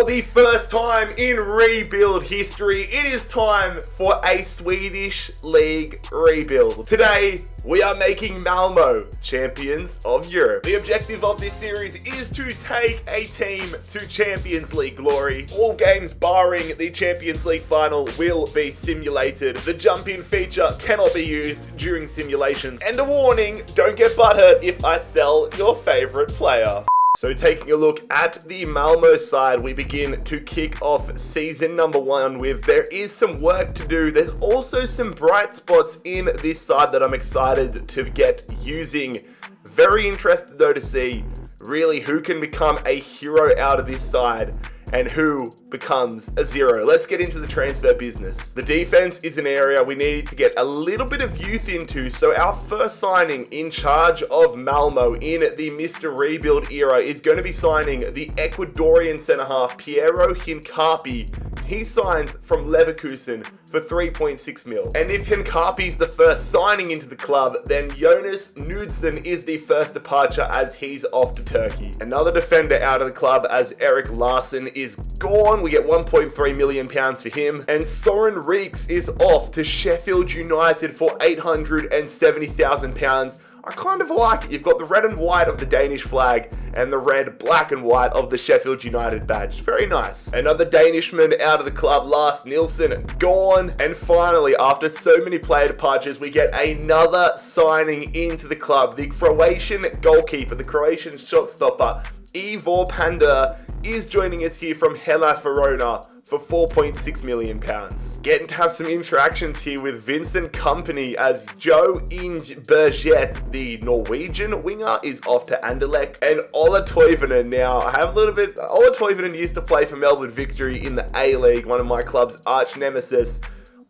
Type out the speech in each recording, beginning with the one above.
the first time in rebuild history, it is time for a Swedish league rebuild. Today, we are making MALMO champions of Europe. The objective of this series is to take a team to Champions League glory. All games barring the Champions League final will be simulated. The jump-in feature cannot be used during simulations. And a warning, don't get butthurt if I sell your favorite player. So taking a look at the MALMO side, we begin to kick off season number 1 with there is some work to do. There's also some bright spots in this side that I'm excited to get using. Very interested though to see really who can become a hero out of this side and who becomes a zero. Let's get into the transfer business. The defense is an area we need to get a little bit of youth into, so our first signing in charge of MALMO in the Mr. Rebuild era is going to be signing the Ecuadorian centre-half Piero Hincapi. He signs from Leverkusen for 3.6 mil. And if Hincapi's the first signing into the club, then Jonas Knudsen is the first departure as he's off to Turkey. Another defender out of the club as Erik Larsson is gone. We get 1.3 million pounds for him. And Soren Reeks is off to Sheffield United for 870,000 pounds. I kind of like it. You've got the red and white of the Danish flag and the red, black and white of the Sheffield United badge. Very nice. Another Danishman out of the club, Lars Nielsen, gone. And finally, after so many player departures, we get another signing into the club. The Croatian goalkeeper, the Croatian shotstopper, Ivor Panda, is joining us here from Hellas Verona for 4.6 million pounds. Getting to have some interactions here with Vincent Kompany as Joe Inge Berget, the Norwegian winger, is off to Anderlecht. And Ola Toivonen now, I have a little bit, Ola Toivonen used to play for Melbourne Victory in the A-League, one of my club's arch nemesis.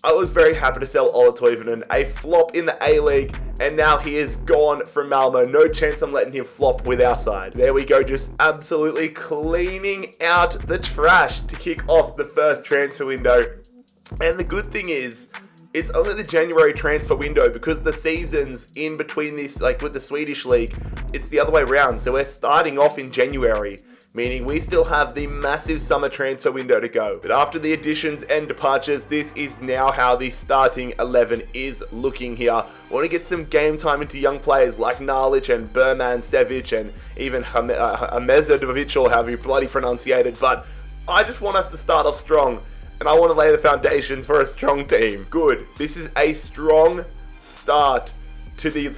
I was very happy to sell Ola Toivonen, a flop in the A-League, and now he is gone from Malmo. No chance I'm letting him flop with our side. There we go, just absolutely cleaning out the trash to kick off the first transfer window. And the good thing is, it's only the January transfer window because the seasons in between this, like with the Swedish league, it's the other way around. So we're starting off in January, meaning we still have the massive summer transfer window to go. But after the additions and departures, this is now how the starting 11 is looking here. I want to get some game time into young players like Nalic and Berman Sevic and even Amezovic, or however you bloody pronunciate it. But I just want us to start off strong, and I want to lay the foundations for a strong team. Good. This is a strong start to the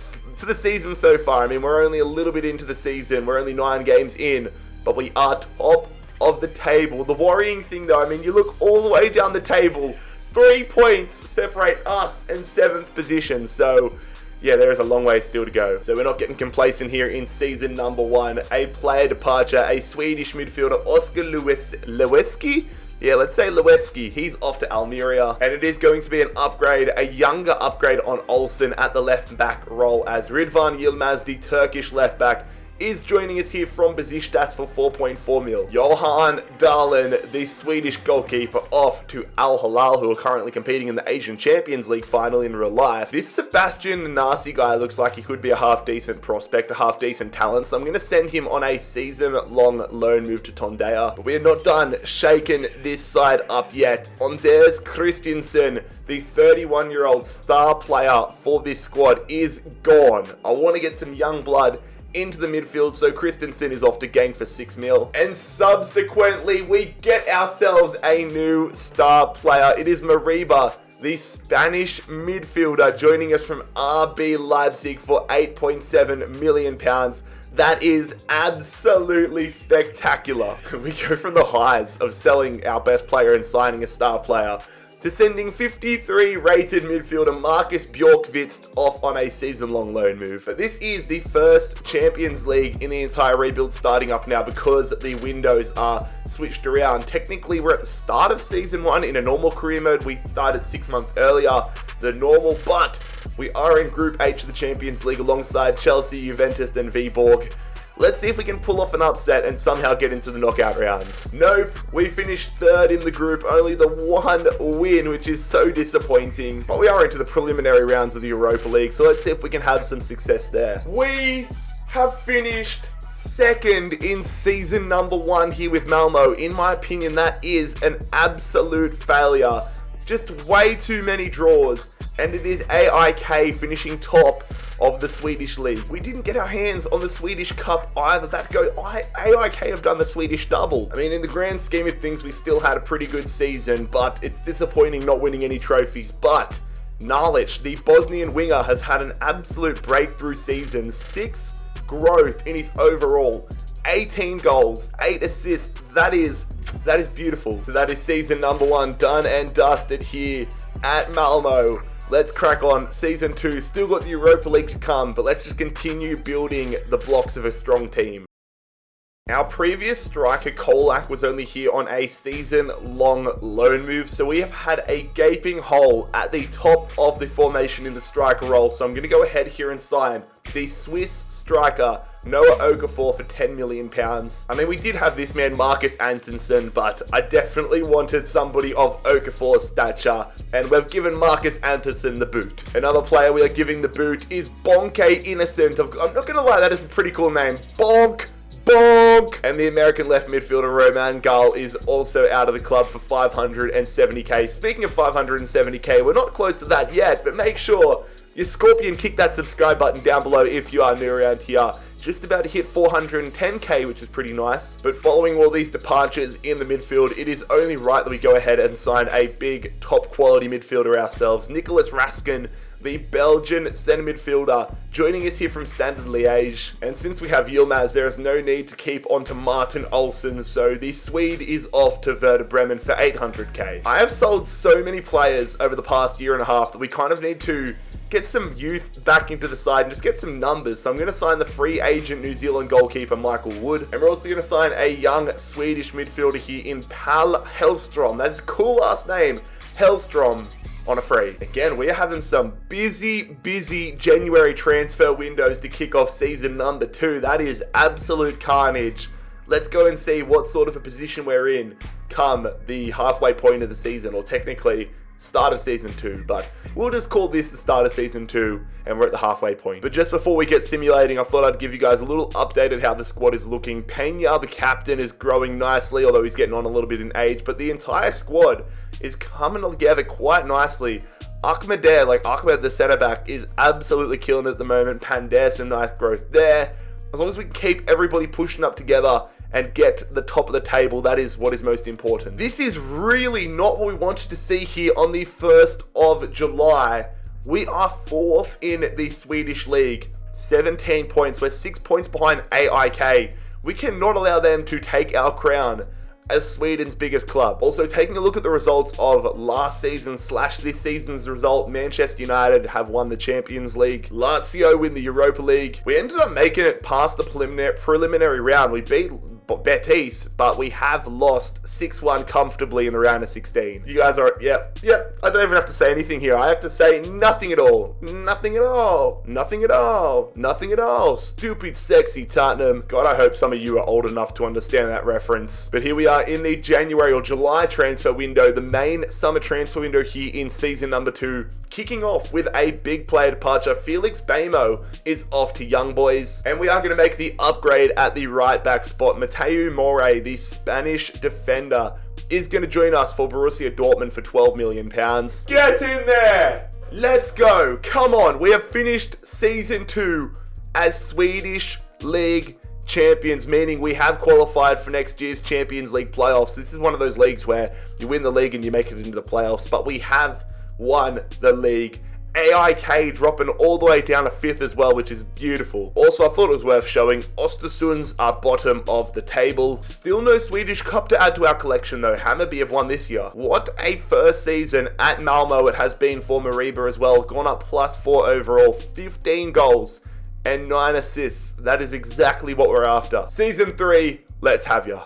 season so far. I mean, we're only a little bit into the season. We're only 9 games in. But we are top of the table. The worrying thing though, I mean, you look all the way down the table, 3 points separate us and 7th position. So yeah, there is a long way still to go. So we're not getting complacent here in season number 1. A player departure, a Swedish midfielder, Oskar Leweski. Yeah, let's say Leweski. He's off to Almeria. And it is going to be an upgrade, a younger upgrade on Olsen at the left back role, as Ridvan Yilmaz, the Turkish left back, is joining us here from Besiktas for 4.4 mil. Johan Dahlen, the Swedish goalkeeper, off to Al Hilal, who are currently competing in the Asian Champions League final in real life. This Sebastian Nasi guy looks like he could be a half-decent prospect, a half-decent talent, so I'm going to send him on a season-long loan move to Tondea. But we are not done shaking this side up yet. Anders Christensen, the 31-year-old star player for this squad, is gone. I want to get some young blood into the midfield, so Christensen is off to Genk for 6 mil. And subsequently, we get ourselves a new star player. It is Mariba, the Spanish midfielder, joining us from RB Leipzig for 8.7 million pounds. That is absolutely spectacular. We go from the highs of selling our best player and signing a star player to sending 53 rated midfielder Marcus Bjorkvist off on a season-long loan move. But this is the first Champions League in the entire rebuild starting up now because the windows are switched around. Technically, we're at the start of season 1 in a normal career mode. We started 6 months earlier than normal, but we are in Group H of the Champions League alongside Chelsea, Juventus and Viborg. Let's see if we can pull off an upset and somehow get into the knockout rounds. Nope, we finished 3rd in the group, only the 1 win, which is so disappointing. But we are into the preliminary rounds of the Europa League, so let's see if we can have some success there. We have finished second in season number 1 here with Malmo. In my opinion, that is an absolute failure. Just way too many draws, and it is AIK finishing top of the Swedish league. We didn't get our hands on the Swedish Cup either. AIK have done the Swedish double. I mean, in the grand scheme of things, we still had a pretty good season, but it's disappointing not winning any trophies. But Nalic, the Bosnian winger, has had an absolute breakthrough season. 6 growth in his overall, 18 goals, 8 assists. That is beautiful. So that is season number 1 done and dusted here at Malmo. Let's crack on. Season 2, still got the Europa League to come, but let's just continue building the blocks of a strong team. Our previous striker, Kolak, was only here on a season-long loan move, so we have had a gaping hole at the top of the formation in the striker role. So I'm going to go ahead here and sign the Swiss striker, Noah Okafor, for £10 million. I mean, we did have this man, Marcus Antonsen, but I definitely wanted somebody of Okafor's stature, and we've given Marcus Antonsen the boot. Another player we are giving the boot is Bonke Innocent. I'm not going to lie, that is a pretty cool name. Bonk! And the American left midfielder Roman Gall is also out of the club for 570k. Speaking of 570k, we're not close to that yet, but make sure you Scorpion kick that subscribe button down below if you are new around here. Just about to hit 410k, which is pretty nice. But following all these departures in the midfield, it is only right that we go ahead and sign a big top quality midfielder ourselves. Nicolas Raskin, the Belgian centre midfielder, joining us here from Standard Liège. And since we have Yilmaz, there is no need to keep on to Martin Olsen, so the Swede is off to Werder Bremen for 800k. I have sold so many players over the past year and a half that we kind of need to get some youth back into the side and just get some numbers. So I'm going to sign the free agent New Zealand goalkeeper Michael Wood. And we're also going to sign a young Swedish midfielder here in Pal Hellstrom. That's a cool last name, Hellstrom, on a free. Again, we are having some busy January transfer windows to kick off season number 2. That is absolute carnage. Let's go and see what sort of a position we're in come the halfway point of the season, or technically start of season 2, but we'll just call this the start of season 2 and we're at the halfway point. But just before we get simulating, I thought I'd give you guys a little update on how the squad is looking. Pena, the captain, is growing nicely, although he's getting on a little bit in age, but the entire squad is coming together quite nicely. Ahmed, the centre back, is absolutely killing it at the moment. Pander, some nice growth there. As long as we can keep everybody pushing up together and get the top of the table, that is what is most important. This is really not what we wanted to see here on the 1st of July. We are 4th in the Swedish league, 17 points. We're 6 points behind AIK. We cannot allow them to take our crown as Sweden's biggest club. Also, taking a look at the results of last season / this season's result, Manchester United have won the Champions League. Lazio win the Europa League. We ended up making it past the preliminary round. We beat Betis, but we have lost 6-1 comfortably in the round of 16. You guys are, yep, I don't even have to say anything here. I have to say nothing at all. Nothing at all. Nothing at all. Nothing at all. Stupid, sexy Tottenham. God, I hope some of you are old enough to understand that reference. But here we are in the January or July transfer window, the main summer transfer window here in season number 2, kicking off with a big player departure. Felix Bamo is off to Young Boys, and we are going to make the upgrade at the right back spot. Mateu More, the Spanish defender, is going to join us for Borussia Dortmund for £12 million. Get in there! Let's go! Come on, we have finished season 2 as Swedish League champions, meaning we have qualified for next year's Champions League playoffs. This is one of those leagues where you win the league and you make it into the playoffs, but we have won the league. AIK dropping all the way down to 5th as well, which is beautiful. Also, I thought it was worth showing Östersunds are bottom of the table. Still no Swedish Cup to add to our collection though. Hammarby have won this year. What a first season at Malmo it has been for Mariba as well. Gone up +4 overall, 15 goals and 9 assists. That is exactly what we're after. Season 3, let's have ya.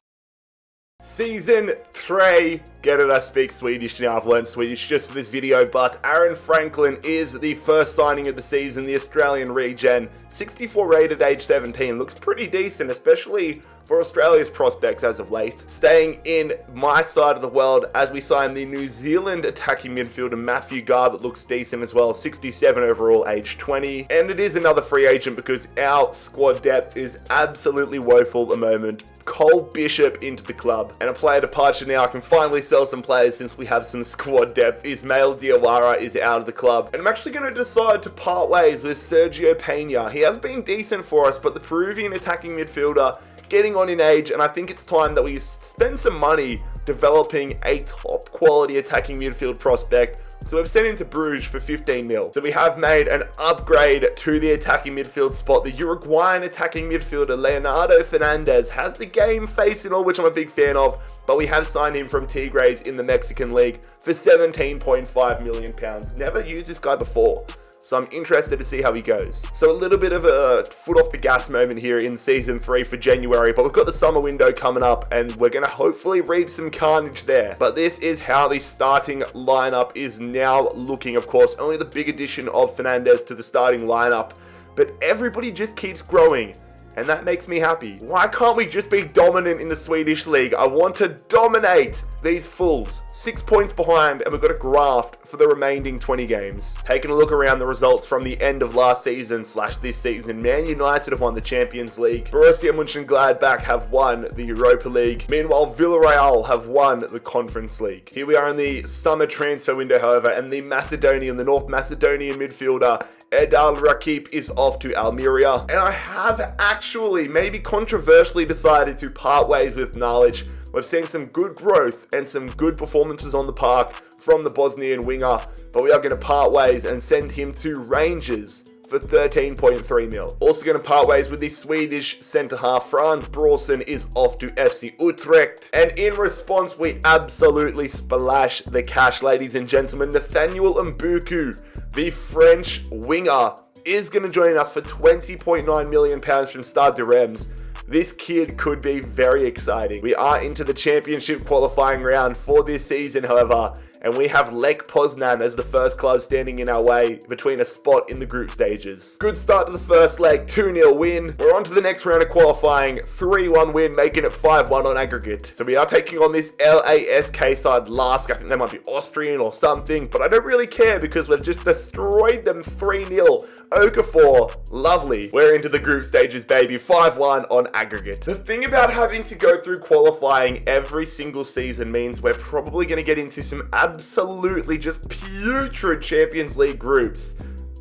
Season 3. Get it, I speak Swedish now. I've learned Swedish just for this video, but Aaron Franklin is the first signing of the season, the Australian regen. 64 rated, age 17. Looks pretty decent, especially for Australia's prospects as of late. Staying in my side of the world as we sign the New Zealand attacking midfielder Matthew Garbutt, looks decent as well, 67 overall, age 20. And it is another free agent because our squad depth is absolutely woeful at the moment. Cole Bishop into the club. And a player departure now. I can finally sell some players since we have some squad depth. Ismail Diawara is out of the club. And I'm actually going to decide to part ways with Sergio Pena. He has been decent for us, but the Peruvian attacking midfielder getting on in age, and I think it's time that we spend some money developing a top quality attacking midfield prospect. So we've sent him to Bruges for 15 mil. So we have made an upgrade to the attacking midfield spot. The Uruguayan attacking midfielder Leonardo Fernandez has the game face and all, which I'm a big fan of, but we have signed him from Tigres in the Mexican league for 17.5 million pounds. Never used this guy before, so I'm interested to see how he goes. So a little bit of a foot off the gas moment here in Season 3 for January, but we've got the summer window coming up and we're going to hopefully reap some carnage there. But this is how the starting lineup is now looking. Of course, only the big addition of Fernandez to the starting lineup, but everybody just keeps growing. And that makes me happy. Why can't we just be dominant in the Swedish league? I want to dominate these fools. 6 points behind, and we've got a graft for the remaining 20 games. Taking a look around the results from the end of last season / this season, Man United have won the Champions League. Borussia Mönchengladbach have won the Europa League. Meanwhile, Villarreal have won the Conference League. Here we are in the summer transfer window, however, and the North Macedonian midfielder Erdal Rakip is off to Almeria. And I have actually, maybe controversially, decided to part ways with Nalic. We've seen some good growth and some good performances on the park from the Bosnian winger, but we are going to part ways and send him to Rangers for 13.3 mil. Also going to part ways with the Swedish centre-half Frans Bråsen is off to FC Utrecht. And in response, we absolutely splash the cash, ladies and gentlemen. Nathaniel Mbuku, the French winger, is going to join us for 20.9 million pounds from Stade de Reims. This kid could be very exciting. We are into the championship qualifying round for this season, however, and we have Lech Poznan as the first club standing in our way between a spot in the group stages. Good start to the first leg, 2-0 win. We're on to the next round of qualifying, 3-1 win, making it 5-1 on aggregate. So we are taking on this LASK side, Lask. I think they might be Austrian or something, but I don't really care because we've just destroyed them 3-0. Okafor, lovely. We're into the group stages, baby, 5-1 on aggregate. The thing about having to go through qualifying every single season means we're probably going to get into some absolutely just putrid Champions League groups.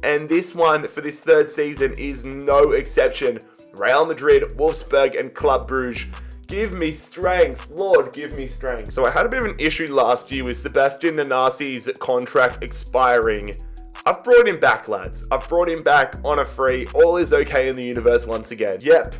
And this one for this third season is no exception. Real Madrid, Wolfsburg, and Club Bruges. Give me strength. Lord, give me strength. So I had a bit of an issue last year with Sebastian Nanasi's contract expiring. I've brought him back, lads. I've brought him back on a free. All is okay in the universe once again. Yep.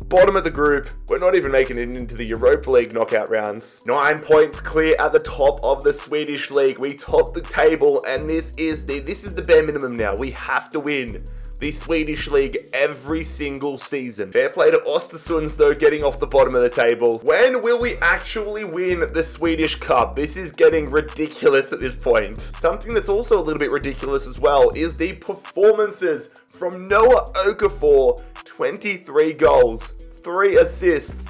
Bottom of the group. We're not even making it into the Europa League knockout rounds. 9 points clear at the top of the Swedish league. We top the table, and this is the bare minimum now. We have to win the Swedish league every single season. Fair play to Östersunds though, getting off the bottom of the table. When will we actually win the Swedish Cup? This is getting ridiculous at this point. Something that's also a little bit ridiculous as well is the performances from Noah Okafor. 23 goals, 3 assists.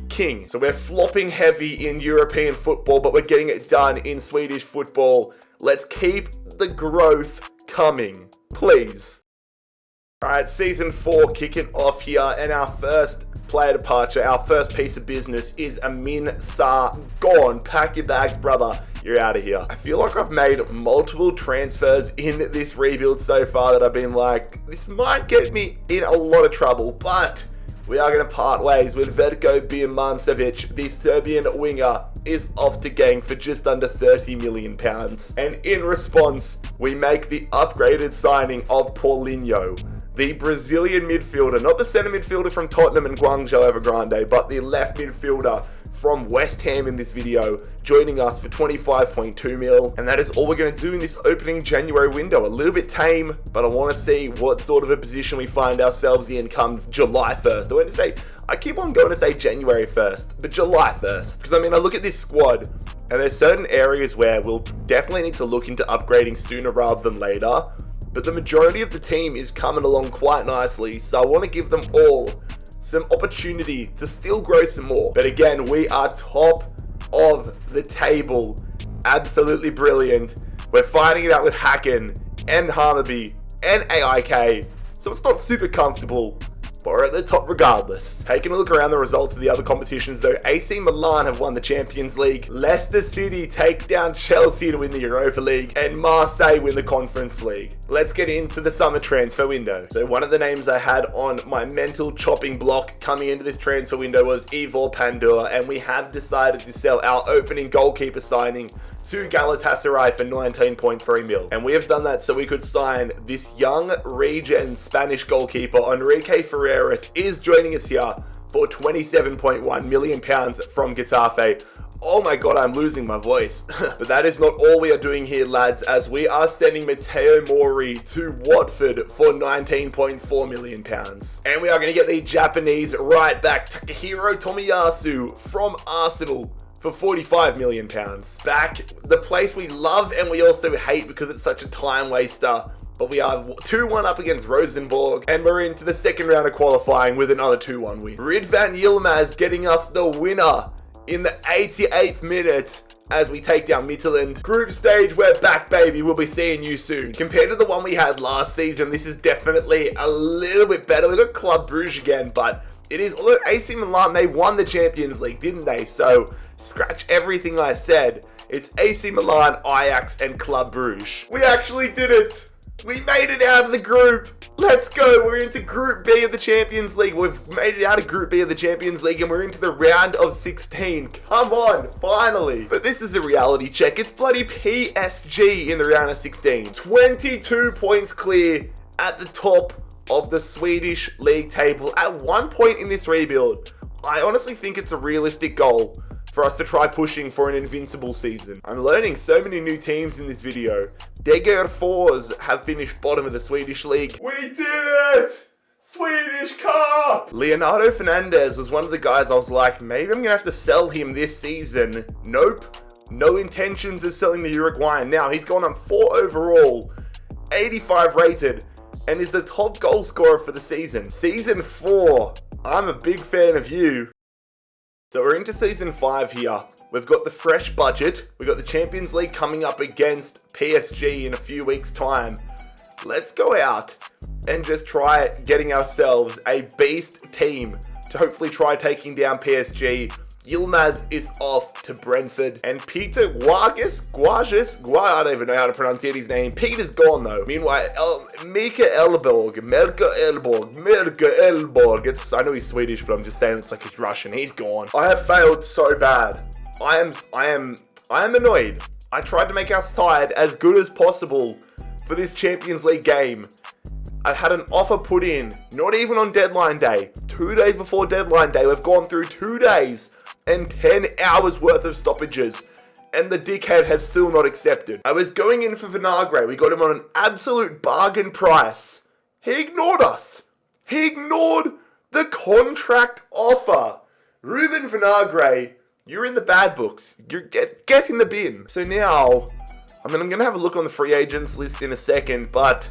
King. So we're flopping heavy in European football, but we're getting it done in Swedish football. Let's keep the growth coming, please. Alright, Season 4 kicking off here, and our first player departure, our first piece of business is Amin Sarr. Gone. Pack your bags, brother. You're out of here. I feel like I've made multiple transfers in this rebuild so far that I've been like, this might get me in a lot of trouble, but we are going to part ways with Veljko Birmancevic. The Serbian winger is off to Genk for just under 30 million pounds. And in response, we make the upgraded signing of Paulinho, the Brazilian midfielder, not the centre midfielder from Tottenham and Guangzhou Evergrande, but the left midfielder from West Ham in this video, joining us for 25.2 mil. And that is all we're going to do in this opening January window. A little bit tame, but I want to see what sort of a position we find ourselves in come July 1st. I keep on going to say January 1st, but July 1st. Because I mean, I look at this squad, and there's certain areas where we'll definitely need to look into upgrading sooner rather than later. But the majority of the team is coming along quite nicely, so I want to give them all some opportunity to still grow some more. But again, we are top of the table. Absolutely brilliant. We're fighting it out with Hacken and Harmaby and AIK. So it's not super comfortable, but we're at the top regardless. Taking a look around the results of the other competitions though, AC Milan have won the Champions League, Leicester City take down Chelsea to win the Europa League, and Marseille win the Conference League. Let's get into the summer transfer window. So one of the names I had on my mental chopping block coming into this transfer window was Ivor Pandur, and we have decided to sell our opening goalkeeper signing to Galatasaray for 19.3 mil. And we have done that so we could sign this young regen Spanish goalkeeper. Enrique Ferreras is joining us here for £27.1 million from Getafe. Oh my god, I'm losing my voice. But that is not all we are doing here, lads, as we are sending Matteo Mori to Watford for £19.4 million. And we are going to get the Japanese right back Takahiro Tomiyasu from Arsenal for £45 million. Back, the place we love and we also hate because it's such a time waster. But we are 2-1 up against Rosenborg, and we're into the second round of qualifying with another 2-1 win. Ridvan Yilmaz getting us the winner in the 88th minute as we take down Midtjylland. Group stage, we're back, baby. We'll be seeing you soon. Compared to the one we had last season, this is definitely a little bit better. We've got Club Brugge again, but it is, although AC Milan, they won the Champions League, didn't they? So scratch everything I said. It's AC Milan, Ajax, and Club Brugge. We actually did it. We made it out of the group. Let's go. We're into Group B of the Champions League. We've made it out of Group B of the Champions League and we're into the round of 16. Come on, finally. But this is a reality check. It's bloody PSG in the round of 16. 22 points clear at the top of the Swedish league table. At one point in this rebuild, I honestly think it's a realistic goal for us to try pushing for an invincible season. I'm learning so many new teams in this video. Degerfors have finished bottom of the Swedish league. We did it! Swedish Cup! Leonardo Fernandez was one of the guys I was like, maybe I'm gonna have to sell him this season. Nope. No intentions of selling the Uruguayan. Now, he's gone on 4 overall, 85 rated, and is the top goal scorer for the season. Season 4. I'm a big fan of you. So we're into season 5 here. We've got the fresh budget. We've got the Champions League coming up against PSG in a few weeks' time. Let's go out and just try getting ourselves a beast team to hopefully try taking down PSG. Yilmaz is off to Brentford, and Peter Guages, I don't even know how to pronounce his name. Peter's gone though. Meanwhile, Mika Elborg, I know he's Swedish, but I'm just saying it's like he's Russian. He's gone. I have failed so bad. I am annoyed. I tried to make our side as good as possible for this Champions League game. I had an offer put in, not even on deadline day. 2 days before deadline day, we've gone through 2 days and 10 hours worth of stoppages, and the dickhead has still not accepted. I was going in for Vinagre. We got him on an absolute bargain price. He ignored us. He ignored the contract offer. Ruben Vinagre, you're in the bad books. You're get in the bin. So now, I'm going to have a look on the free agents list in a second, but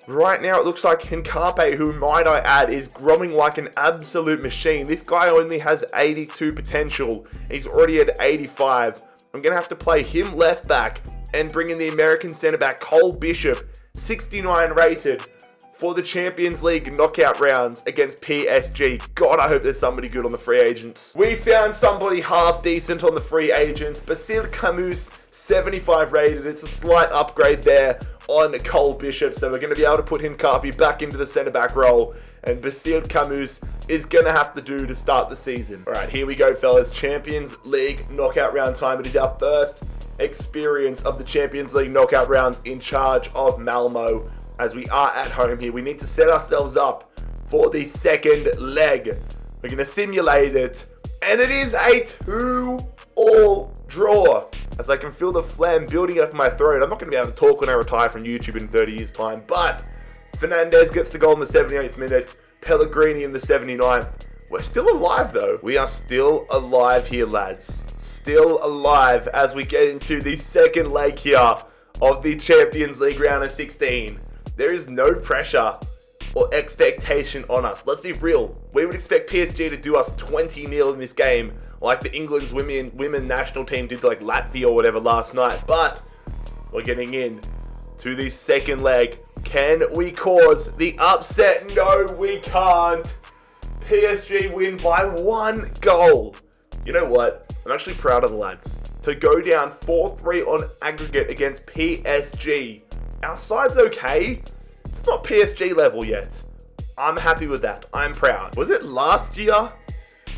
right now it looks like Hincape, who might I add, is growing like an absolute machine. This guy only has 82 potential. He's already at 85. I'm going to have to play him left back and bring in the American centre back Cole Bishop, 69 rated, for the Champions League knockout rounds against PSG. God, I hope there's somebody good on the free agents. We found somebody half decent on the free agents. Basile Camus, 75 rated. It's a slight upgrade there on Cole Bishop, so we're going to be able to put Hincapi back into the centre back role, and Basile Camus is going to have to do to start the season. Alright, here we go, fellas. Champions League knockout round time. It is our first experience of the Champions League knockout rounds in charge of Malmo. As we are at home here, we need to set ourselves up for the second leg. We're going to simulate it, and it is a 2-all draw. As I can feel the phlegm building up my throat. I'm not going to be able to talk when I retire from YouTube in 30 years' time, but Fernandez gets the goal in the 78th minute, Pellegrini in the 79th. We're still alive though. We are still alive here, lads. Still alive as we get into the second leg here of the Champions League round of 16. There is no pressure or expectation on us. Let's be real. We would expect PSG to do us 20-0 in this game, like the England's women national team did to like Latvia or whatever last night. But we're getting in to the second leg. Can we cause the upset? No, we can't. PSG win by 1 goal. You know what? I'm actually proud of the lads. To go down 4-3 on aggregate against PSG. Our side's okay. It's not PSG level yet. I'm happy with that. I'm proud. Was it last year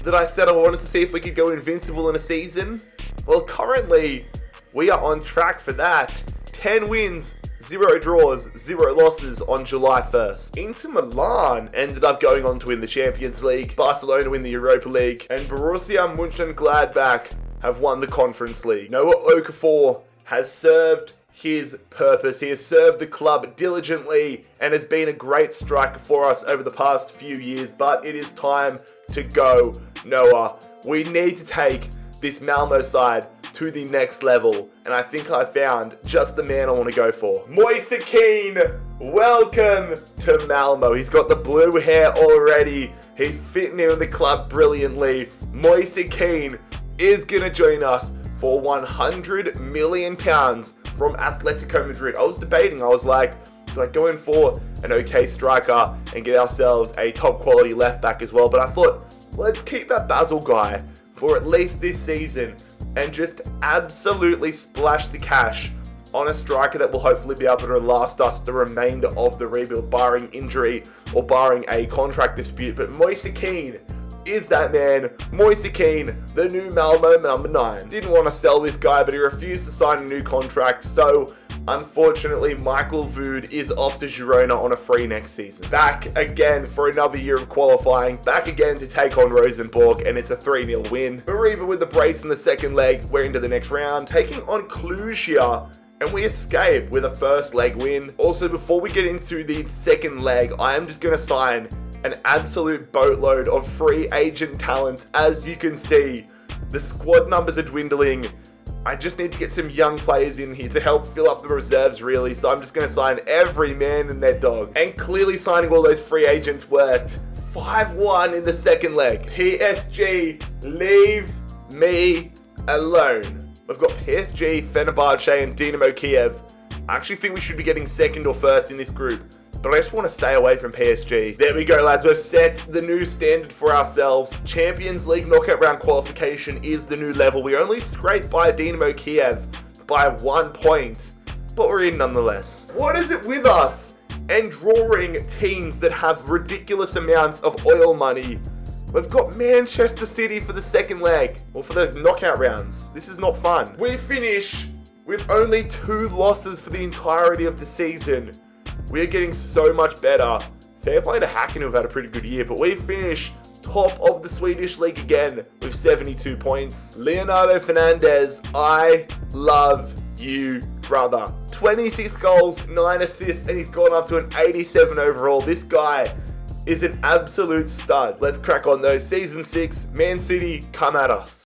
that I said I wanted to see if we could go invincible in a season? Well, currently, we are on track for that. 10 wins, 0 draws, 0 losses on July 1st. Inter Milan ended up going on to win the Champions League, Barcelona win the Europa League, and Borussia Mönchengladbach have won the Conference League. Noah Okafor has served his purpose. He has served the club diligently and has been a great striker for us over the past few years, but it is time to go, Noah. We need to take this Malmo side to the next level, and I think I found just the man I want to go for. Moise Kean, welcome to Malmo. He's got the blue hair already. He's fitting in with the club brilliantly. Moise Kean is going to join us for £100 million from Atletico Madrid. I was debating, I was like, do I go in for an okay striker and get ourselves a top quality left back as well? But I thought, let's keep that Basel guy for at least this season and just absolutely splash the cash on a striker that will hopefully be able to last us the remainder of the rebuild, barring injury or barring a contract dispute. But Moise Kean is that man. Moise Kean, the new Malmo number 9. Didn't want to sell this guy, but he refused to sign a new contract, so unfortunately Michael Vood is off to Girona on a free next season. Back again for another year of qualifying, back again to take on Rosenborg, and it's a 3-0 win. Mariba with the brace in the second leg. We're into the next round, taking on Cluj, and we escape with a first leg win. Also, before we get into the second leg, I am just going to sign an absolute boatload of free agent talent. As you can see, the squad numbers are dwindling. I just need to get some young players in here to help fill up the reserves, really. So I'm just going to sign every man and their dog. And clearly signing all those free agents worked. 5-1 in the second leg. PSG, leave me alone. We've got PSG, Fenerbahce, and Dinamo Kiev. I actually think we should be getting second or first in this group, but I just want to stay away from PSG. There we go, lads. We've set the new standard for ourselves. Champions League knockout round qualification is the new level. We only scraped by Dinamo Kiev by 1 point, but we're in nonetheless. What is it with us and drawing teams that have ridiculous amounts of oil money? We've got Manchester City for the second leg, or for the knockout rounds. This is not fun. We finish with only 2 losses for the entirety of the season. We are getting so much better. Fair play to Hacken, who've had a pretty good year, but we finish top of the Swedish league again with 72 points. Leonardo Fernandez, I love you, brother. 26 goals, 9 assists, and he's gone up to an 87 overall. This guy is an absolute stud. Let's crack on though. Season 6, Man City, come at us.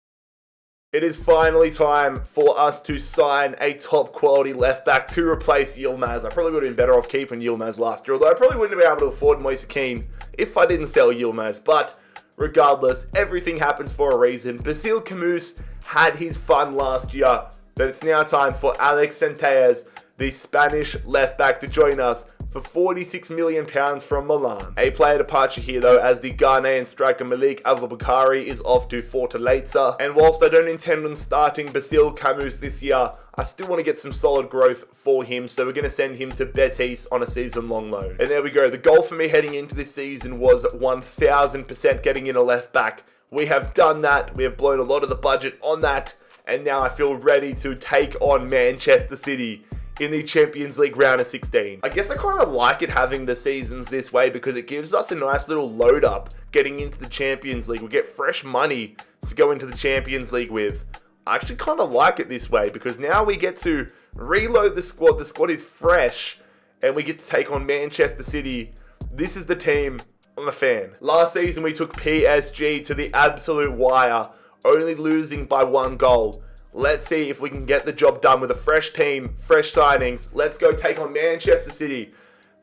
It is finally time for us to sign a top quality left back to replace Yilmaz. I probably would have been better off keeping Yilmaz last year, although I probably wouldn't have been able to afford Moise Kean if I didn't sell Yilmaz. But regardless, everything happens for a reason. Basile Camus had his fun last year, but it's now time for Alex Centelles, the Spanish left back, to join us for £46 million from Milan. A player departure here though, as the Ghanaian striker Malik Abubakari is off to Fortaleza. And whilst I don't intend on starting Basile Camus this year, I still want to get some solid growth for him, so we're going to send him to Betis on a season-long loan. And there we go. The goal for me heading into this season was 1000% getting in a left back. We have done that. We have blown a lot of the budget on that, and now I feel ready to take on Manchester City in the Champions League round of 16. I guess I kind of like it having the seasons this way because it gives us a nice little load up getting into the Champions League. We get fresh money to go into the Champions League with. I actually kind of like it this way because now we get to reload the squad. The squad is fresh and we get to take on Manchester City. This is the team I'm a fan. Last season we took PSG to the absolute wire, only losing by 1 goal. Let's see if we can get the job done with a fresh team, fresh signings. Let's go take on Manchester City.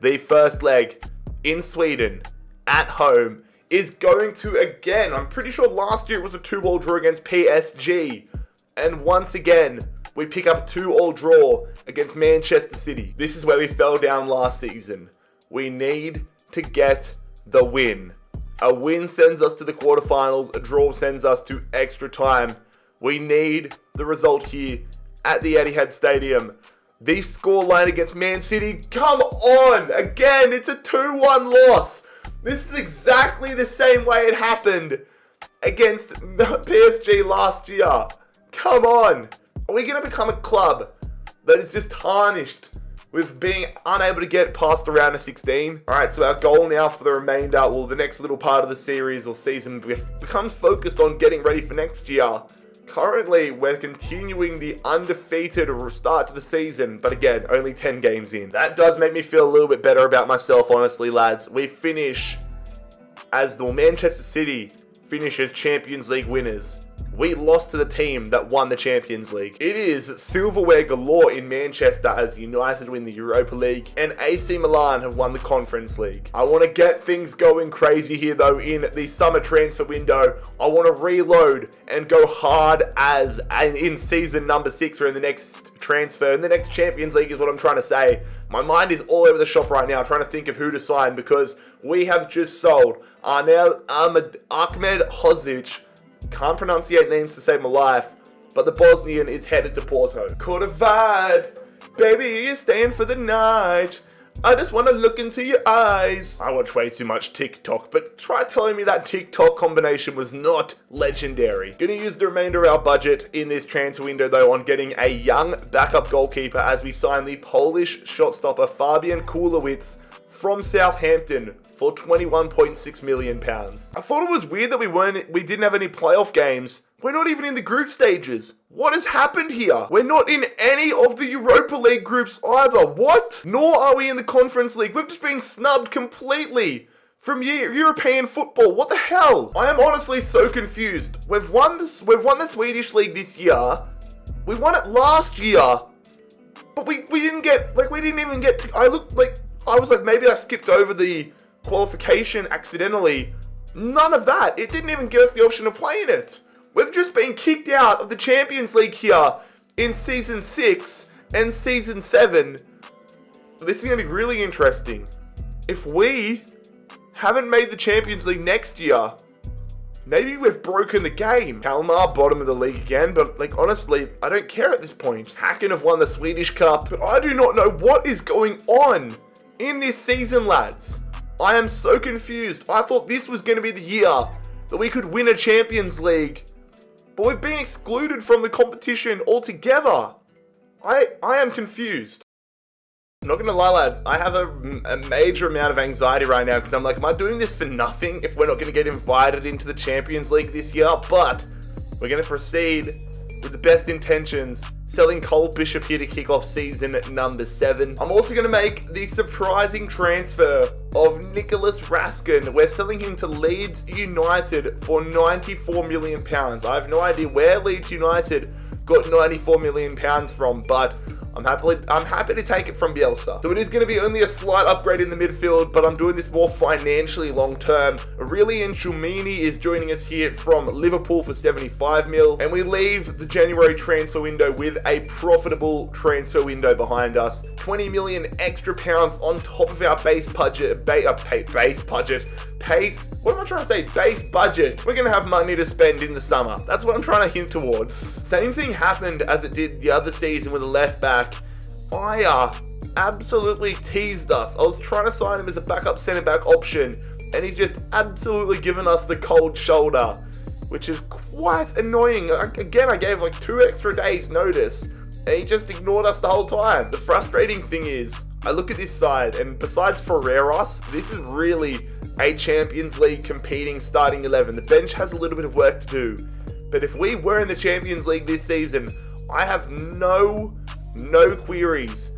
The first leg in Sweden at home is going to, again, I'm pretty sure last year it was a 2-2 draw against PSG. And once again, we pick up a 2-2 draw against Manchester City. This is where we fell down last season. We need to get the win. A win sends us to the quarterfinals. A draw sends us to extra time. We need the result here at the Etihad Stadium. The scoreline against Man City, come on! Again, it's a 2-1 loss. This is exactly the same way it happened against PSG last year. Come on! Are we going to become a club that is just tarnished with being unable to get past the round of 16? Alright, so our goal now for the remainder, well, the next little part of the series or season becomes focused on getting ready for next year. Currently, we're continuing the undefeated start to the season, but again, only 10 games in. That does make me feel a little bit better about myself, honestly, lads. We finish as the Manchester City finishes Champions League winners. We lost to the team that won the Champions League. It is silverware galore in Manchester as United win the Europa League and AC Milan have won the Conference League. I want to get things going crazy here though in the summer transfer window. I want to reload and go hard as in season number 6 or in the next transfer. In the next Champions League is what I'm trying to say. My mind is all over the shop right now trying to think of who to sign because we have just sold Ahmed Hodzic. Can't pronunciate names to save my life, but the Bosnian is headed to Porto. Cordovad, baby, you're staying for the night. I just want to look into your eyes. I watch way too much TikTok, but try telling me that TikTok combination was not legendary. Gonna use the remainder of our budget in this transfer window though on getting a young backup goalkeeper as we sign the Polish shot stopper Fabian Kulowicz from Southampton for £21.6 million. I thought it was weird that we didn't have any playoff games. We're not even in the group stages. What has happened here? We're not in any of the Europa League groups either. What? Nor are we in the Conference League. We've just been snubbed completely from European football. What the hell? I am honestly so confused. We've won the Swedish League this year. We won it last year. But we didn't even get to, I was like, maybe I skipped over the qualification accidentally. None of that. It didn't even give us the option of playing it. We've just been kicked out of the Champions League here in Season 6 and Season 7. This is going to be really interesting. If we haven't made the Champions League next year, maybe we've broken the game. Kalmar, bottom of the league again, but honestly, I don't care at this point. Häcken have won the Swedish Cup, but I do not know what is going on in this season, lads. I am so confused. I thought this was going to be the year that we could win a Champions League, but we've been excluded from the competition altogether. I am confused. I'm not going to lie, lads. I have a major amount of anxiety right now because I'm like, am I doing this for nothing if we're not going to get invited into the Champions League this year? But we're going to proceed with the best intentions, selling Cole Bishop here to kick off season number 7. I'm also going to make the surprising transfer of Nicholas Raskin. We're selling him to Leeds United for £94 million. I have no idea where Leeds United got £94 million from, but I'm happy to take it from Bielsa. So it is going to be only a slight upgrade in the midfield, but I'm doing this more financially long term. Aurelien Tchouameni is joining us here from Liverpool for 75 mil, and we leave the January transfer window with a profitable transfer window behind us. 20 million extra pounds on top of our base budget. Base budget. We're going to have money to spend in the summer. That's what I'm trying to hint towards. Same thing happened as it did the other season with a left back. Bayer absolutely teased us. I was trying to sign him as a backup centre back option, and he's just absolutely given us the cold shoulder, which is quite annoying. Again, I gave 2 extra days notice, and he just ignored us the whole time. The frustrating thing is, I look at this side, and besides Ferreras, this is really a Champions League competing starting 11. The bench has a little bit of work to do, but if we were in the Champions League this season, I have no queries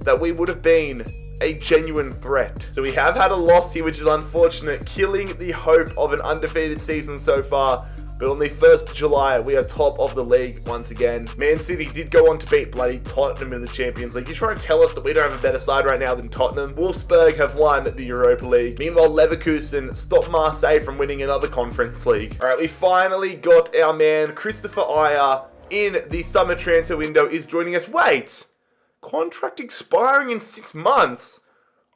that we would have been a genuine threat. So we have had a loss here, which is unfortunate, killing the hope of an undefeated season so far. But on the 1st of July, we are top of the league once again. Man City did go on to beat bloody Tottenham in the Champions League. You're trying to tell us that we don't have a better side right now than Tottenham? Wolfsburg have won the Europa League. Meanwhile, Leverkusen stopped Marseille from winning another Conference League. All right, we finally got our man, Christopher Ayer, in the summer transfer window, is joining us. Wait, contract expiring in 6 months?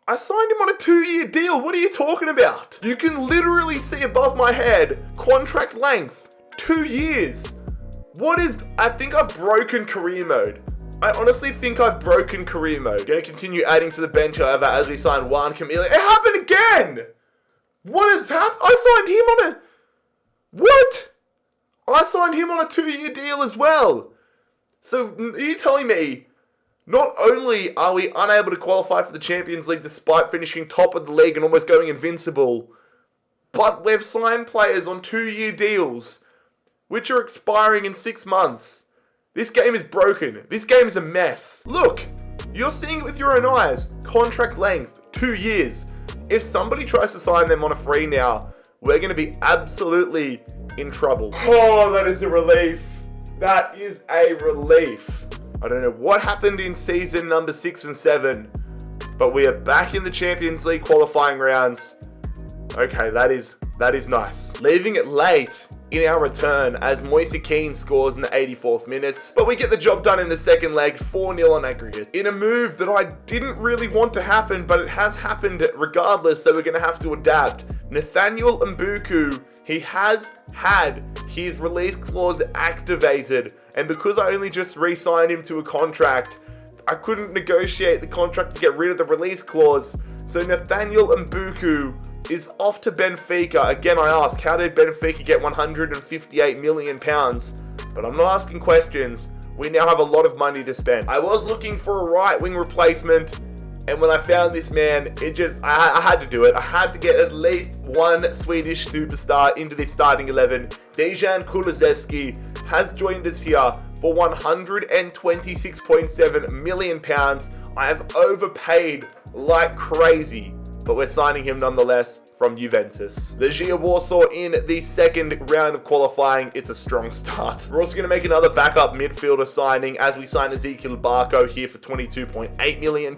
I signed him on a 2-year deal. What are you talking about? You can literally see above my head, contract length, 2 years. What is, I think I've broken career mode. I honestly think I've broken career mode. Gonna continue adding to the bench, however, as we sign Juan Camilo. It happened again! What has happened? I signed him on a, what? I signed him on a 2-year deal as well. So, are you telling me, not only are we unable to qualify for the Champions League despite finishing top of the league and almost going invincible, but we've signed players on 2-year deals, which are expiring in 6 months. This game is broken. This game is a mess. Look, you're seeing it with your own eyes. Contract length, 2 years. If somebody tries to sign them on a free now, we're going to be absolutely in trouble. Oh, that is a relief. That is a relief. I don't know what happened in season number 6 and 7, but we are back in the Champions League qualifying rounds. Okay, that is nice. Leaving it late in our return as Moise Kean scores in the 84th minute, but we get the job done in the second leg, 4-0 on aggregate. In a move that I didn't really want to happen, but it has happened regardless, so we're going to have to adapt. Nathaniel Mbuku, he has had his release clause activated, and because I only just re-signed him to a contract, I couldn't negotiate the contract to get rid of the release clause. So Nathaniel Mbuku is off to Benfica. Again, I ask, how did Benfica get £158 million? But I'm not asking questions. We now have a lot of money to spend. I was looking for a right wing replacement, and when I found this man, I had to do it. I had to get at least one Swedish superstar into this starting 11. Dejan Kulusevski has joined us here for £126.7 million. I have overpaid like crazy, but we're signing him nonetheless from Juventus. The Legia Warsaw in the second round of qualifying. It's a strong start. We're also going to make another backup midfielder signing as we sign Ezekiel Barco here for £22.8 million.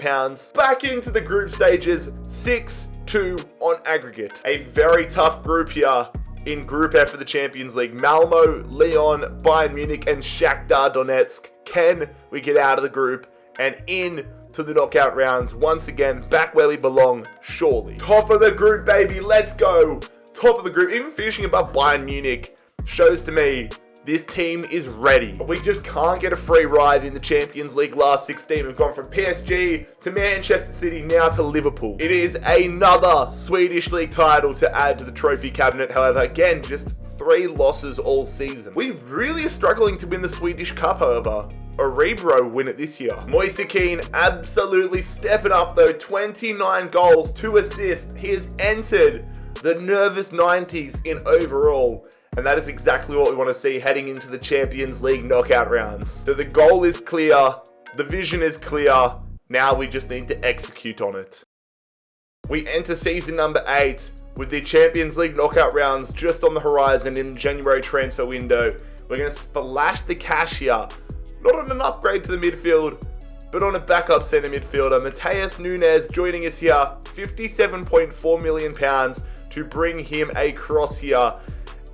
Back into the group stages, 6-2 on aggregate. A very tough group here in Group F of the Champions League. Malmo, Lyon, Bayern Munich, and Shakhtar Donetsk. Can we get out of the group and in to the knockout rounds once again, back where we belong, surely? Top of the group, baby, let's go. Top of the group, even finishing above Bayern Munich shows to me this team is ready. We just can't get a free ride in the Champions League last 16. We've gone from PSG to Manchester City, now to Liverpool. It is another Swedish league title to add to the trophy cabinet. However, again, just 3 losses all season. We really are struggling to win the Swedish Cup, however. Orebro win it this year. Moise Kean absolutely stepping up though. 29 goals, 2 assists. He has entered the nervous 90s in overall. And that is exactly what we want to see heading into the Champions League knockout rounds. So the goal is clear. The vision is clear. Now we just need to execute on it. We enter season number 8 with the Champions League knockout rounds just on the horizon in the January transfer window. We're going to splash the cash here. Not on an upgrade to the midfield, but on a backup centre midfielder. Mateus Nunes joining us here. £57.4 million to bring him across here.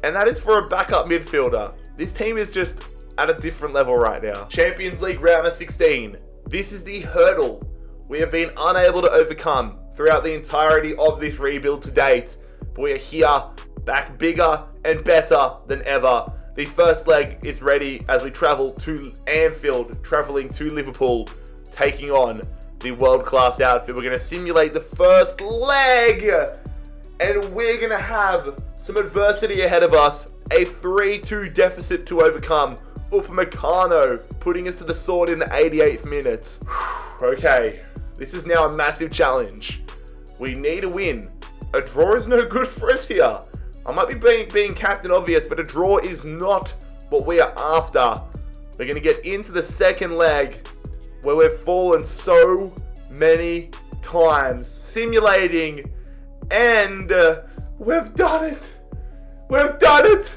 And that is for a backup midfielder. This team is just at a different level right now. Champions League round of 16. This is the hurdle we have been unable to overcome throughout the entirety of this rebuild to date. But we are here, back bigger and better than ever. The first leg is ready as we travel to Anfield, traveling to Liverpool, taking on the world-class outfit. We're going to simulate the first leg, and we're going to have some adversity ahead of us. A 3-2 deficit to overcome. Upamecano putting us to the sword in the 88th minute. Okay, this is now a massive challenge. We need a win. A draw is no good for us here. I might be being Captain Obvious, but a draw is not what we are after. We're going to get into the second leg where we've fallen so many times, simulating, and we've done it. We've done it.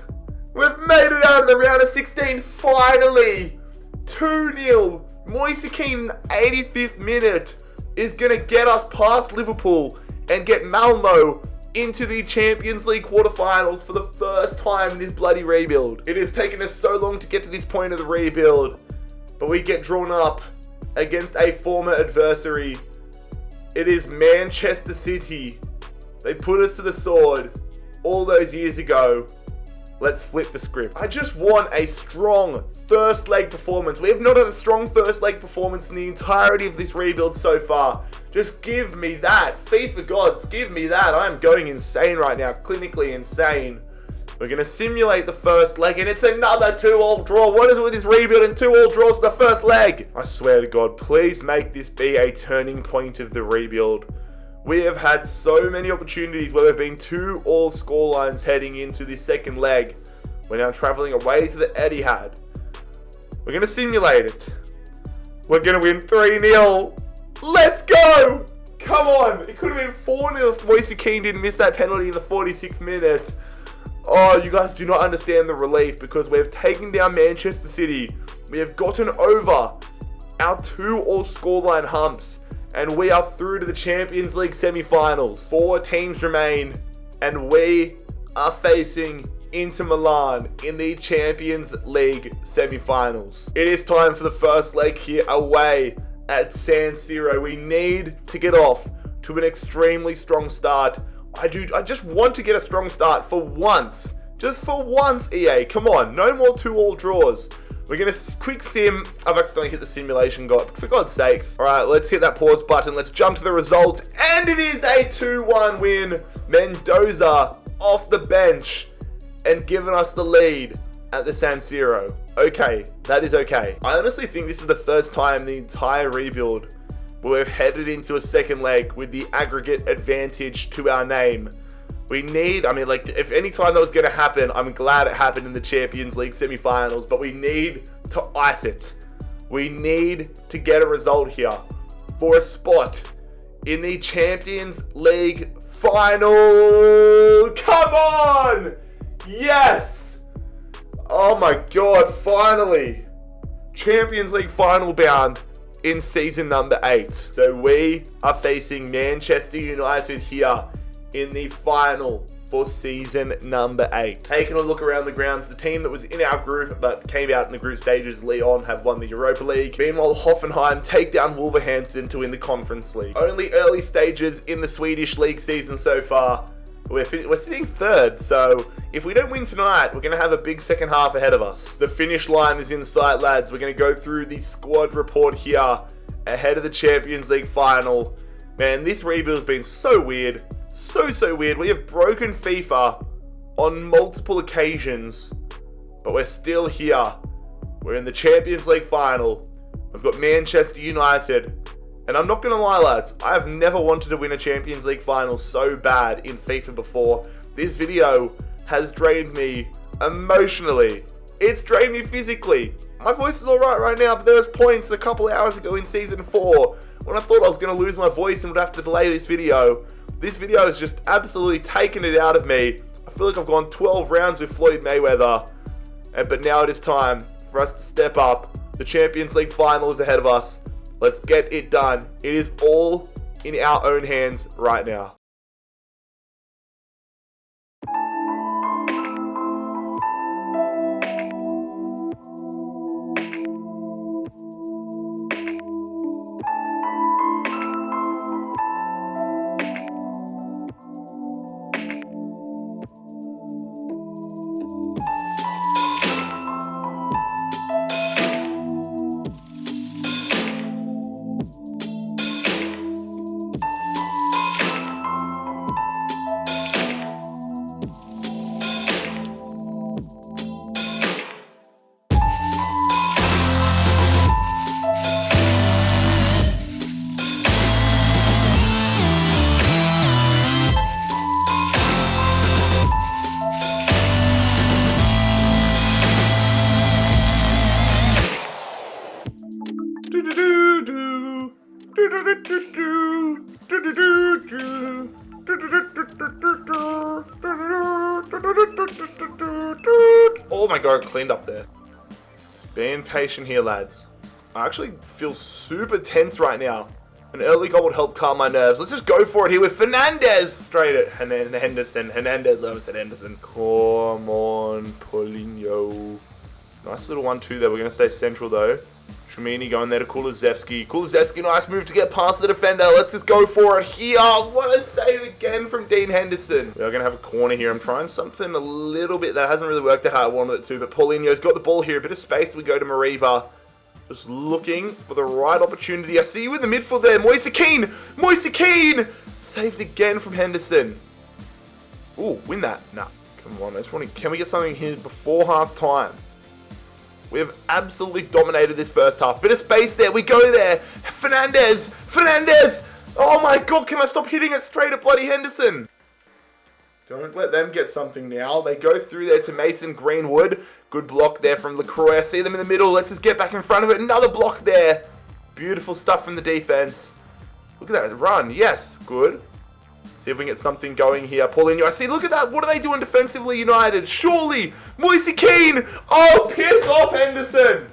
We've made it out of the round of 16 finally. 2-0. Moise Kean in the 85th minute is going to get us past Liverpool and get Malmo into the Champions League quarterfinals for the first time in this bloody rebuild. It has taken us so long to get to this point of the rebuild, but we get drawn up against a former adversary. It is Manchester City. They put us to the sword all those years ago. Let's flip the script. I just want a strong first leg performance. We have not had a strong first leg performance in the entirety of this rebuild so far. Just give me that. FIFA gods, give me that. I am going insane right now. Clinically insane. We're going to simulate the first leg, and it's another 2-2 draw. What is it with this rebuild and 2-2 draws in the first leg? I swear to God, please make this be a turning point of the rebuild. We have had so many opportunities where there have been 2-2 scorelines heading into the second leg. We're now traveling away to the Etihad. We're going to simulate it. We're going to win 3-0. Let's go! Come on! It could have been 4-0 if Moise Kean didn't miss that penalty in the 46th minute. Oh, you guys do not understand the relief because we've taken down Manchester City. We have gotten over our 2-2 scoreline humps. And we are through to the Champions League semi-finals. 4 teams remain, and we are facing Inter Milan in the Champions League semi-finals. It is time for the first leg here away at San Siro. We need to get off to an extremely strong start. I just want to get a strong start for once. Just for once, EA. Come on, no more 2-2 draws. We're going to quick sim. I've accidentally hit the simulation god, for God's sakes. All right, let's hit that pause button. Let's jump to the results. And it is a 2-1 win. Mendoza off the bench and giving us the lead at the San Siro. Okay, that is okay. I honestly think this is the first time the entire rebuild where we've headed into a second leg with the aggregate advantage to our name. We need, if any time that was going to happen, I'm glad it happened in the Champions League semi-finals, but we need to ice it. We need to get a result here for a spot in the Champions League final. Come on! Yes! Oh my God, finally. Champions League final bound in season number 8. So we are facing Manchester United here in the final for season number 8. Taking a look around the grounds, the team that was in our group but came out in the group stages, Lyon, have won the Europa League. Meanwhile, Hoffenheim take down Wolverhampton to win the Conference League. Only early stages in the Swedish league season so far. We're sitting 3rd, so if we don't win tonight, we're going to have a big second half ahead of us. The finish line is in sight, lads. We're going to go through the squad report here ahead of the Champions League final. Man, this rebuild has been so weird. So weird. We have broken FIFA on multiple occasions, but we're still here. We're in the Champions League final. We've got Manchester United. And I'm not going to lie, lads, I have never wanted to win a Champions League final so bad in FIFA before. This video has drained me emotionally. It's drained me physically. My voice is alright right now, but there was points a couple hours ago in Season 4 when I thought I was going to lose my voice and would have to delay this video. This video has just absolutely taken it out of me. I feel like I've gone 12 rounds with Floyd Mayweather. But now it is time for us to step up. The Champions League final is ahead of us. Let's get it done. It is all in our own hands right now. Oh my god, cleaned up there. Just being patient here, lads. I actually feel super tense right now. An early goal would help calm my nerves. Let's just go for it here with Fernandez. Straight at Henderson. Hernandez, I almost said Henderson. Come on, Paulinho. Nice little 1-2 there. We're going to stay central though. Tchouaméni going there to Kulusevski. Kulusevski, nice move to get past the defender. Let's just go for it here. What a save again from Dean Henderson. We are going to have a corner here. I'm trying something a little bit that hasn't really worked out how I wanted it to, but Paulinho's got the ball here. A bit of space. We go to Mariba. Just looking for the right opportunity. I see you in the midfield there. Moise Kean. Moise Kean. Saved again from Henderson. Ooh, win that. Nah, come on. I just want to, can we get something here before half time? We have absolutely dominated this first half. Bit of space there. We go there. Fernandez. Fernandez. Oh my god. Can I stop hitting it straight at bloody Henderson? Don't let them get something now. They go through there to Mason Greenwood. Good block there from LaCroix. I see them in the middle. Let's just get back in front of it. Another block there. Beautiful stuff from the defense. Look at that run. Yes. Good. See if we can get something going here. Paulinho. I see. Look at that. What are they doing defensively, United? Surely. Moise Kean. Oh, piss off, Henderson.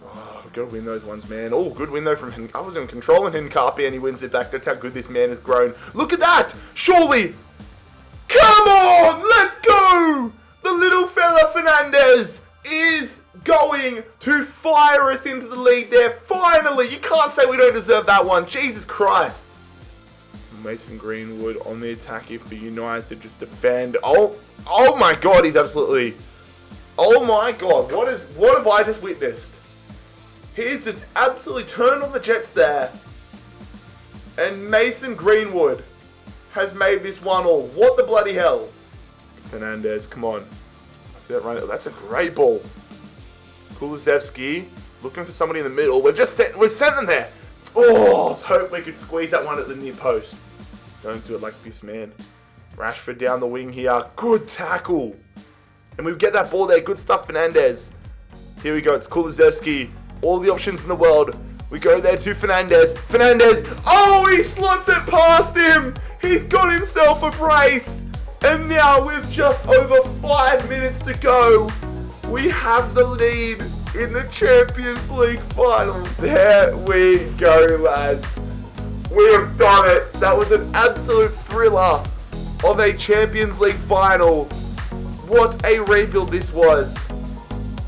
Oh, we've got to win those ones, man. Oh, good win, though, from I was in controlling Hincapi, and he wins it back. That's how good this man has grown. Look at that. Surely. Come on, let's go! The little fella Fernandez is going to fire us into the lead there. Finally, you can't say we don't deserve that one. Jesus Christ. Mason Greenwood on the attack here for United to just defend. Oh my god, he's absolutely... Oh my god, what have I just witnessed? He's just absolutely turned on the Jets there. And Mason Greenwood has made this 1-1. What the bloody hell? Fernandez, come on. See that run? That's a great ball. Kulusevski looking for somebody in the middle. We've sent them there. Oh, I was hoping we could squeeze that one at the near post. Don't do it like this, man. Rashford down the wing here. Good tackle. And we get that ball there. Good stuff, Fernandez. Here we go. It's Kulusevski. All the options in the world. We go there to Fernandez. Fernandez. Oh, he slots it past him. He's got himself a brace. And now with just over 5 minutes to go, we have the lead in the Champions League final. There we go, lads. We have done it. That was an absolute thriller of a Champions League final. What a rebuild this was.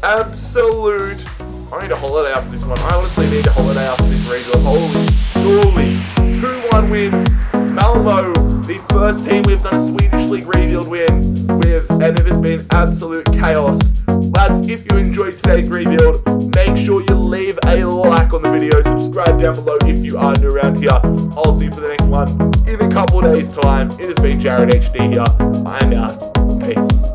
Absolute. I need a holiday after this one. I honestly need a holiday after this rebuild. Holy 2-1 win. Malmo, the first team we've done a Swedish League rebuild win with, and it has been absolute chaos. Lads, if you enjoyed today's rebuild, make sure you leave a like on the video, subscribe down below if you are new around here. I'll see you for the next one in a couple of days' time. It has been JarradHD here. I'm out. Peace.